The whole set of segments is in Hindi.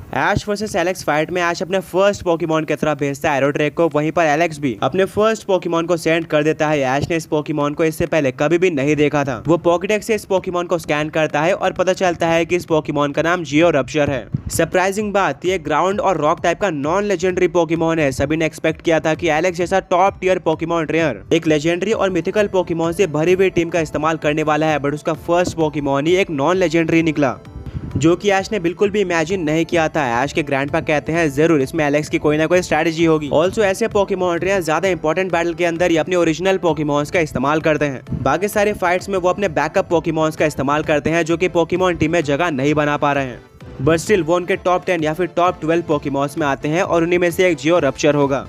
ऐश वर्सेस एलेक्स फाइट में ऐश अपने फर्स्ट पोकेमॉन की तरफ भेजता है एरोड्रैक को, वहीं पर एलेक्स भी अपने फर्स्ट पोकेमॉन को सेंड कर देता है। ऐश ने इस पोकेमॉन को इससे पहले कभी भी नहीं देखा था। वो पॉकेडेक्स से इस पोकेमॉन को स्कैन करता है और पता चलता है कि इस पोकेमॉन का नाम जियोरप्चर है। सरप्राइजिंग बात, ये ग्राउंड और रॉक टाइप का नॉन लेजेंडरी पोकेमॉन है। सभी ने एक्सपेक्ट किया था कि एलेक्स जैसा टॉप टियर पोकेमॉन ट्रेनर एक लेजेंडरी और मिथिकल पोकेमॉन से भरी हुई टीम का इस्तेमाल करने वाला है, बट उसका फर्स्ट पोकेमॉन ही एक नॉन लेजेंडरी निकला, जो कि ऐश ने बिल्कुल भी इमेजिन नहीं किया था। ऐश के ग्रैंडपा कहते हैं जरूर इसमें एलेक्स की कोई ना कोई स्ट्रेटजी होगी। ऑल्सो ऐसे पोकेमॉन ट्रेनर ज्यादा इंपॉर्टेंट बैटल के अंदर ही अपने ओरिजिनल पोकेमॉन्स का इस्तेमाल करते हैं। बाकी सारे फाइट्स में वो अपने बैकअप पोकेमॉन्स का इस्तेमाल करते हैं, जो कि पोकेमॉन टीम में जगह नहीं बना पा रहे हैं। बट स्टिल वो उनके टॉप 10 या फिर टॉप 12 पोकेमॉन्स में आते हैं और उन्हीं में से एक जियोरप्चर होगा।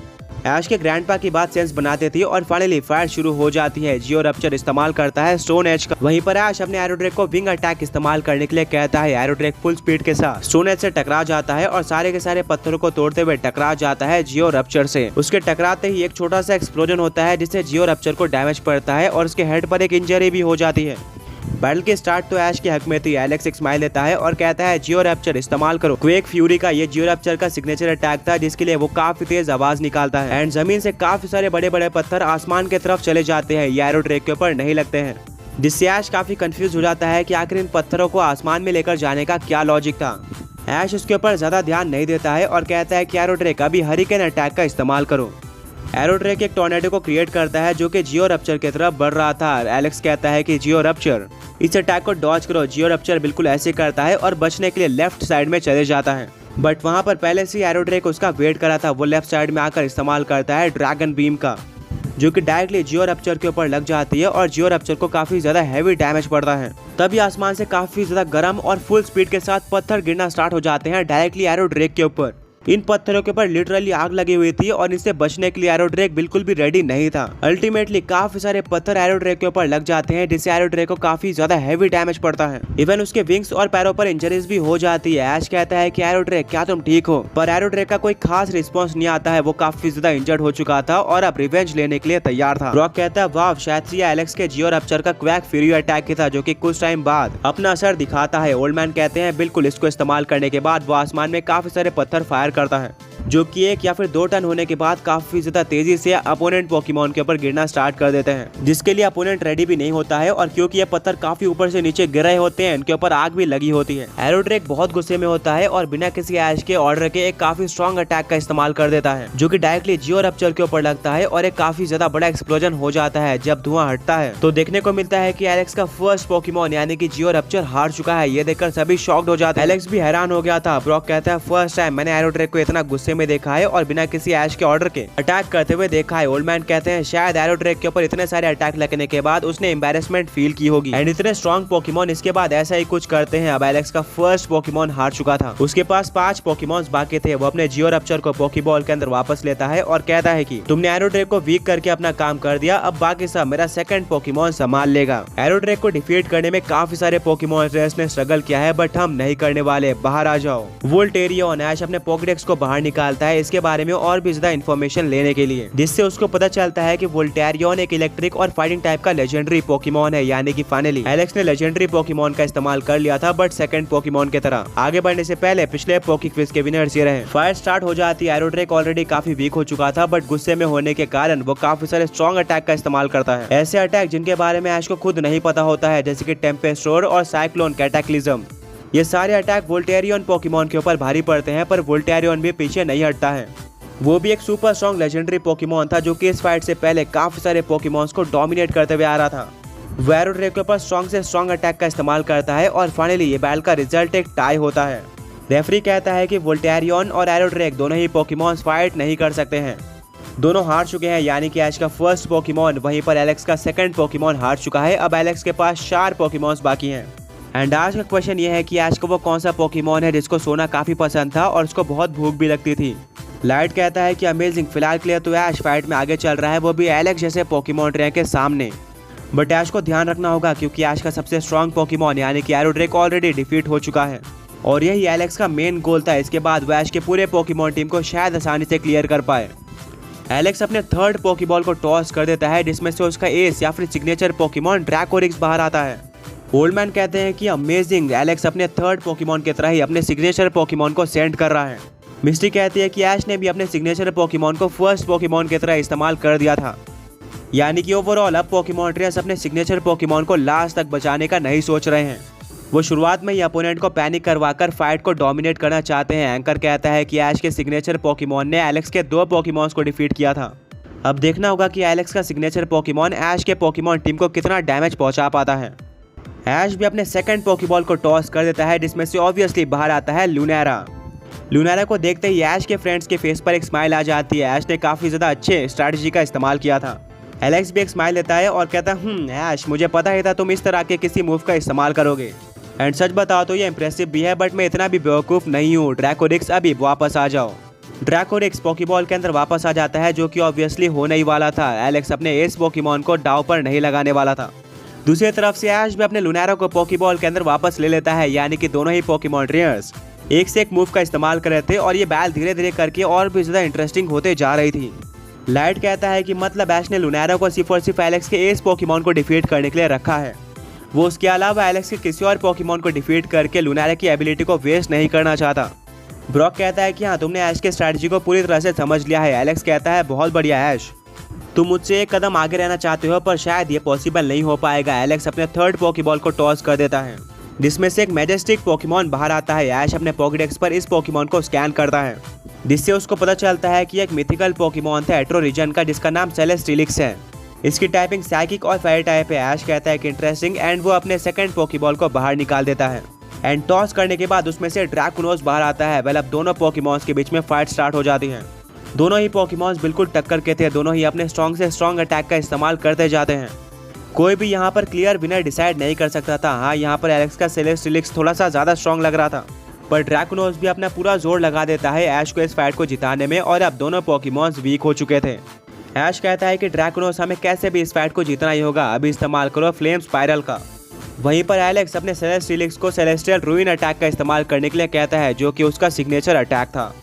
ऐश के ग्रैंडपा की बात सेंस बनाते थी और फाइनली फाइट शुरू हो जाती है। जियोरप्चर इस्तेमाल करता है स्टोन एज का, वहीं पर ऐश अपने एरोड्रैक को विंग अटैक इस्तेमाल करने के लिए कहता है। एरोड्रैक फुल स्पीड के साथ स्टोन एज से टकरा जाता है और सारे के सारे पत्थरों को तोड़ते हुए टकरा जाता है जियोरप्चर से। उसके टकराते ही एक छोटा सा एक्सप्लोजन होता है, जिससे जियोरप्चर को डैमेज पड़ता है और उसके हेड पर एक इंजरी भी हो जाती है। बैटल के स्टार्ट तो ऐश के हक में थी। एलेक्स एक स्माइल देता है और कहता है जियोरप्चर इस्तेमाल करो। क्वेक फ्यूरी का ये जियोरप्चर का सिग्नेचर अटैक था, जिसके लिए वो काफी तेज आवाज निकालता है एंड जमीन से काफी सारे बड़े बड़े पत्थर आसमान की तरफ चले जाते हैं। ये एरोड्रैक के ऊपर नहीं लगते हैं, जिससे ऐश काफी कंफ्यूज हो जाता है कि आखिर इन पत्थरों को आसमान में लेकर जाने का क्या लॉजिक था। ऐश उसके ऊपर ज्यादा ध्यान नहीं देता है और कहता है कि एरोड्रैक अभी हरिकेन अटैक का इस्तेमाल करो। एरोड्रैक एक टॉर्नेडो को क्रिएट करता है, जो कि जियोरप्चर की तरफ बढ़ रहा था। एलेक्स कहता है कि जियोरप्चर इस अटैक को डॉज करो। जियोरप्चर बिल्कुल ऐसे करता है और बचने के लिए लेफ्ट साइड में चले जाता है, बट वहां पर पहले से एरोड्रैक उसका वेट करा था। वो लेफ्ट साइड में आकर इस्तेमाल करता है ड्रैगन बीम का, जो कि डायरेक्टली जियोरप्चर के ऊपर लग जाती है और जियोरप्चर को काफी ज्यादा हैवी डैमेज पड़ता है। तभी आसमान से काफी ज्यादा गर्म और फुल स्पीड के साथ पत्थर गिरना स्टार्ट हो जाते हैं डायरेक्टली एरोड्रैक के ऊपर। इन पत्थरों के ऊपर लिटरली आग लगी हुई थी और इनसे बचने के लिए एरोड्रैक बिल्कुल भी रेडी नहीं था। अल्टीमेटली काफी सारे पत्थर एरोड्रैक के ऊपर लग जाते हैं, जिससे एरोड्रैक को काफी ज्यादा हैवी डैमेज पड़ता है। इवन उसके विंग्स और पैरों पर इंजरीज भी हो जाती है। ऐश कहता है कि एरोड्रैक क्या तुम ठीक हो, पर एरोड्रैक का कोई खास रिस्पॉन्स नहीं आता है। वो काफी ज्यादा इंजर्ड हो चुका था और अब रिवेंज लेने के लिए तैयार था। रॉक कहता है वाह, शायद से एलेक्स के जियोरप्चर का क्वैक फ्यूरी अटैक ही था, जो कि कुछ टाइम बाद अपना असर दिखाता है। ओल्ड मैन कहते हैं बिल्कुल, इसको इस्तेमाल करने के बाद वो आसमान में काफी सारे पत्थर फायर करता है, जो कि 1 या फिर 2 टन होने के बाद काफी ज्यादा तेजी से अपोनेंट पोकेमॉन के ऊपर गिरना स्टार्ट कर देते हैं, जिसके लिए अपोनेंट रेडी भी नहीं होता है। और क्योंकि ये पत्थर काफी ऊपर से नीचे गिर रहे होते हैं, इनके ऊपर आग भी लगी होती है। एरोड्रैक बहुत गुस्से में होता है और बिना किसी ऐश के ऑर्डर के एक काफी स्ट्रॉन्ग अटैक का इस्तेमाल कर देता है, जो कि डायरेक्टली जियोरप्चर के ऊपर लगता है और एक काफी ज्यादा बड़ा एक्सप्लोजन हो जाता है। जब धुआं हटता है तो देखने को मिलता है कि एलेक्स का फर्स्ट पोकेमॉन यानी कि जियोरप्चर हार चुका है। ये देखकर सभी शॉक्ड हो जाते हैं। एलेक्स भी हैरान हो गया था। ब्रॉक कहता है फर्स्ट टाइम मैंने एरोड्रैक को इतना गुस्से में देखा है और बिना किसी ऐश के ऑर्डर के अटैक करते हुए देखा है। ओल्ड मैन कहते हैं शायद एरोड्रैक के ऊपर इतने सारे अटैक लगने के बाद उसने एम्बैरेसमेंट फील की होगी एंड इतने स्ट्रॉन्ग पोकेमॉन इसके बाद ऐसा ही कुछ करते हैं। अब एलेक्स का फर्स्ट पोकेमॉन हार चुका था। उसके पास 5 पोकेमॉन्स बाकी थे। वो अपने जियोरप्चर को पोकेबॉल के अंदर वापस लेता है और कहता है कि तुमने एरोड्रैक को वीक करके अपना काम कर दिया, अब बाकी सब मेरा सेकंड पोकेमॉन संभाल लेगा। एरोड्रैक को डिफीट करने में काफी सारे पोकेमॉन ट्रेनर्स ने स्ट्रगल किया है, बट हम नहीं करने वाले, बाहर आ जाओ। वोल्टेरियन ऐश अपने पॉकेडेक्स को बाहर निकालता है इसके बारे में और भी ज्यादा इन्फॉर्मेशन लेने के लिए, जिससे उसको पता चलता है कि वोल्टेरियन एक इलेक्ट्रिक और फाइटिंग टाइप का लेजेंडरी पोकेमॉन है। यानी कि फाइनली एलेक्स ने लेजेंडरी पोकेमॉन का इस्तेमाल कर लिया था, बट सेकंड पोकेमॉन की तरह। आगे बढ़ने से पहले पिछले पोके क्विज के विनर्स ये रहे। फाइट स्टार्ट हो जाती है। एरोड्रैक ऑलरेडी काफी वीक हो चुका था, बट गुस्से में होने के कारण वो काफी सारे स्ट्रॉन्ग अटैक का इस्तेमाल करता है। ऐसे अटैक जिनके बारे में ऐश को खुद नहीं पता होता है, जैसे कि टेम्पेस्ट रोर और साइक्लोन कैटाक्लिज्म। ये सारे अटैक वोल्टेरियन पोकेमॉन के ऊपर भारी पड़ते हैं, पर वोल्टेरियन भी पीछे नहीं हटता है। वो भी एक सुपर स्ट्रॉन्ग लेजेंडरी पोकेमॉन था, जो कि इस फाइट से पहले काफी सारे पोकेमॉन्स को डोमिनेट करते हुए आ रहा था। वो एरोड्रैक के ऊपर स्ट्रॉन्ग से स्ट्रॉन्ग अटैक का इस्तेमाल करता है और फाइनली ये बैटल का रिजल्ट एक टाई होता है। रेफरी कहता है कि वोल्टेरियन और एरोड्रैक दोनों ही पोकेमॉन्स फाइट नहीं कर सकते हैं, दोनों हार चुके हैं। यानी कि ऐश का फर्स्ट पोकेमॉन, वहीं पर एलेक्स का सेकंड पोकेमॉन हार चुका है। अब एलेक्स के पास 4 पोकेमॉन्स बाकी हैं। एंड आज का क्वेश्चन ये है कि ऐश को वो कौन सा पोकेमॉन है जिसको सोना काफी पसंद था और उसको बहुत भूख भी लगती थी। लाइट कहता है कि अमेजिंग, फिलहाल के लिए तो ऐश फाइट में आगे चल रहा है, वो भी एलेक्स जैसे पोकेमॉन ट्रेनर के सामने। बट ऐश को ध्यान रखना होगा क्योंकि ऐश का सबसे स्ट्रॉन्ग पोकेमॉन यानी कि एरोड्रैक ऑलरेडी डिफीट हो चुका है और यही एलेक्स का मेन गोल था। इसके बाद वो ऐश के पूरे पोकेमॉन टीम को शायद आसानी से क्लियर कर पाए। एलेक्स अपने थर्ड पोकेबॉल को टॉस कर देता है, जिसमें से उसका एस या फिर सिग्नेचर पोकेमॉन ड्रैकोरिक्स बाहर आता है। ओल्ड मैन कहते हैं कि अमेजिंग, एलेक्स अपने थर्ड पोकेमॉन की तरह ही अपने सिग्नेचर पोकेमॉन को सेंड कर रहा है। मिस्टी कहती है कि ऐश ने भी अपने सिग्नेचर पोकेमॉन को फर्स्ट पोकेमॉन की तरह इस्तेमाल कर दिया था, यानी कि ओवरऑल अब पोकेमॉन ट्रेनर्स अपने सिग्नेचर पोकेमॉन को लास्ट तक बचाने का नहीं सोच रहे हैं। वो शुरुआत में ही अपोनेंट को पैनिक करवाकर फाइट को डोमिनेट करना चाहते हैं। एंकर कहता है कि ऐश के सिग्नेचर पोकेमॉन ने एलेक्स के 2 पोकेमॉन्स को डिफीट किया था। अब देखना होगा कि एलेक्स का सिग्नेचर पोकेमॉन ऐश के पोकेमॉन टीम को कितना डैमेज पहुंचा पाता है। ऐश भी अपने सेकंड पोकेबॉल को टॉस कर देता है, जिसमें से ऑब्वियसली बाहर आता है लूनारा। लूनारा को देखते ही ऐश के फ्रेंड्स के फेस पर एक स्माइल आ जाती है। ऐश ने काफी ज्यादा अच्छे स्ट्रैटेजी का इस्तेमाल किया था। एलेक्स भी एक स्माइल लेता है और कहता है ऐश, मुझे पता ही था तुम इस तरह के किसी मूव का इस्तेमाल करोगे। एंड सच बताओ तो ये इंप्रेसिव भी है, बट मैं इतना भी बेवकूफ नहीं हूँ। ड्रैकोरिक्स अभी वापस आ जाओ। ड्रैकोरिक्स पोकेबॉल के अंदर वापस आ जाता है, जो कि ऑब्वियसली होने ही वाला था। एलेक्स अपने एस पोकेमॉन को दांव पर नहीं लगाने वाला था। दूसरी तरफ से ऐश भी अपने लूनारा को पोकेबॉल के अंदर वापस ले लेता है, यानी कि दोनों ही पोकेमॉन ट्रेनर्स एक से एक मूव का इस्तेमाल कर रहे थे और ये बैल धीरे धीरे करके और भी ज्यादा इंटरेस्टिंग होते जा रही थी। लाइट कहता है कि मतलब ऐश ने लूनारा को सिर्फ और सिर्फ एलेक्स के एस पोकेमॉन को डिफीट करने के लिए रखा है। वो उसके अलावा एलेक्स के किसी और पोकेमॉन को डिफीट करके लूनारा की एबिलिटी को वेस्ट नहीं करना चाहता। ब्रॉक कहता है कि हाँ, तुमने ऐश के स्ट्रैटेजी को पूरी तरह से समझ लिया है। एलेक्स कहता है बहुत बढ़िया ऐश, तुम मुझसे एक कदम आगे रहना चाहते हो, पर शायद ये पॉसिबल नहीं हो पाएगा। एलेक्स अपने थर्ड पोकेबॉल को टॉस कर देता है, जिसमें से एक मैजेस्टिक पोकेमॉन बाहर आता है। ऐश अपने पॉकेडेक्स पर इस पोकेमॉन को स्कैन करता है, जिससे उसको पता चलता है कि एक मिथिकल पोकेमॉन था एट्रो रीजन का, जिसका नाम सेलेस्टिलिक्स है। इसकी टाइपिंग साइकिक और फायर टाइप है। ऐश कहता है कि इंटरेस्टिंग, एंड वो अपने सेकंड पोकेबॉल को बाहर निकाल देता है। एंड टॉस करने के बाद उसमें से ड्रैकुनोस बाहर आता है। वेल, अब दोनों पोकेमॉन्स के बीच में फाइट स्टार्ट हो जाती है। दोनों ही पोकेमॉन्स बिल्कुल टक्कर के थे। दोनों ही अपने स्ट्रॉन्ग से स्ट्रॉन्ग अटैक का इस्तेमाल करते जाते हैं। कोई भी यहाँ पर क्लियर विनर डिसाइड नहीं कर सकता था। हाँ, यहाँ पर एलेक्स का सेलेस्टिलिक्स थोड़ा सा ज्यादा स्ट्रॉन्ग लग रहा था, पर ड्रैकुनोस भी अपना पूरा जोर लगा देता है ऐश को इस फाइट को जिताने में, और अब दोनों पोकेमॉन्स वीक हो चुके थे। ऐश कहता है कि ड्रैकुनोस, हमें कैसे भी इस फाइट को जीतना ही होगा, अभी इस्तेमाल करो फ्लेम स्पाइरल का। वहीं पर एलेक्स अपने सेलेस्टिलिक्स को सेलेस्टियल रूइन अटैक का इस्तेमाल करने के लिए कहता है, जो कि उसका सिग्नेचर अटैक था।